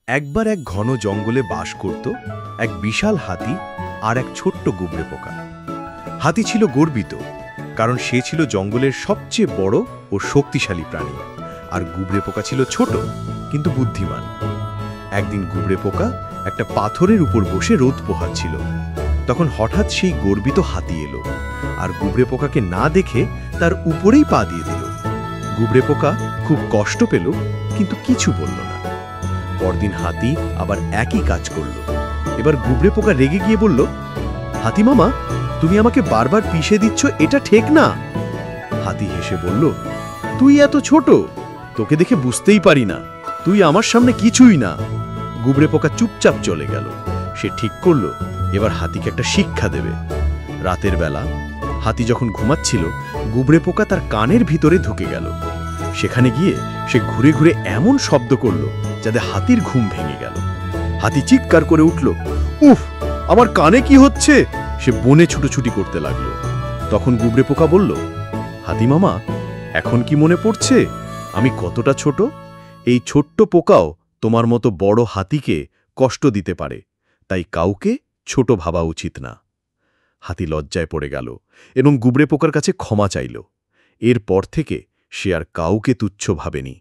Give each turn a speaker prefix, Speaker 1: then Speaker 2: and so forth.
Speaker 1: একবার এক ঘন জঙ্গলে বাস করত এক বিশাল হাতি আর এক ছোট্ট গুবরে পোকা। হাতি ছিল গর্বিত, কারণ সে ছিল জঙ্গলের সবচেয়ে বড় ও শক্তিশালী প্রাণী, আর গুবরে পোকা ছিল ছোট কিন্তু বুদ্ধিমান। একদিন গুবরে পোকা একটা পাথরের উপর বসে রোদ পোহাচ্ছিল। তখন হঠাৎ সেই গর্বিত হাতি এলো, আর গুবরে পোকাকে না দেখে তার উপরেই পা দিয়ে দিল। গুবরে পোকা খুব কষ্ট পেল, কিন্তু কিছু বলল না। পরদিন হাতি আবার একই কাজ করল। এবার গুবরে পোকা রেগে গিয়ে বলল, হাতি মামা, তুমি আমাকে বারবার পিষে দিচ্ছ, এটা ঠিক না। হাতি হেসে বলল, তুই এত ছোট, তোকে দেখে বুঝতেই পারি না, তুই আমার সামনে কিছুই না। গুবরে পোকা চুপচাপ চলে গেল। সে ঠিক করল এবার হাতিকে একটা শিক্ষা দেবে। রাতের বেলা হাতি যখন ঘুমাচ্ছিল, গুবরে পোকা তার কানের ভিতরে ঢুকে গেল। সেখানে গিয়ে সে ঘুরে ঘুরে এমন শব্দ করল যাতে হাতির ঘুম ভেঙে গেল। হাতি চিৎকার করে উঠল, উফ, আমার কানে কি হচ্ছে! সে বনে ছুটোছুটি করতে লাগলো। তখন গুবরে পোকা বলল, হাতি মামা, এখন কি মনে পড়ছে আমি কতটা ছোট? এই ছোট্ট পোকাও তোমার মতো বড় হাতিকে কষ্ট দিতে পারে, তাই কাউকে ছোট ভাবা উচিত না। হাতি লজ্জায় পড়ে গেল এবং গুবরে পোকার কাছে ক্ষমা চাইল। এরপর থেকে সে আর কাউকে তুচ্ছ ভাবেনি।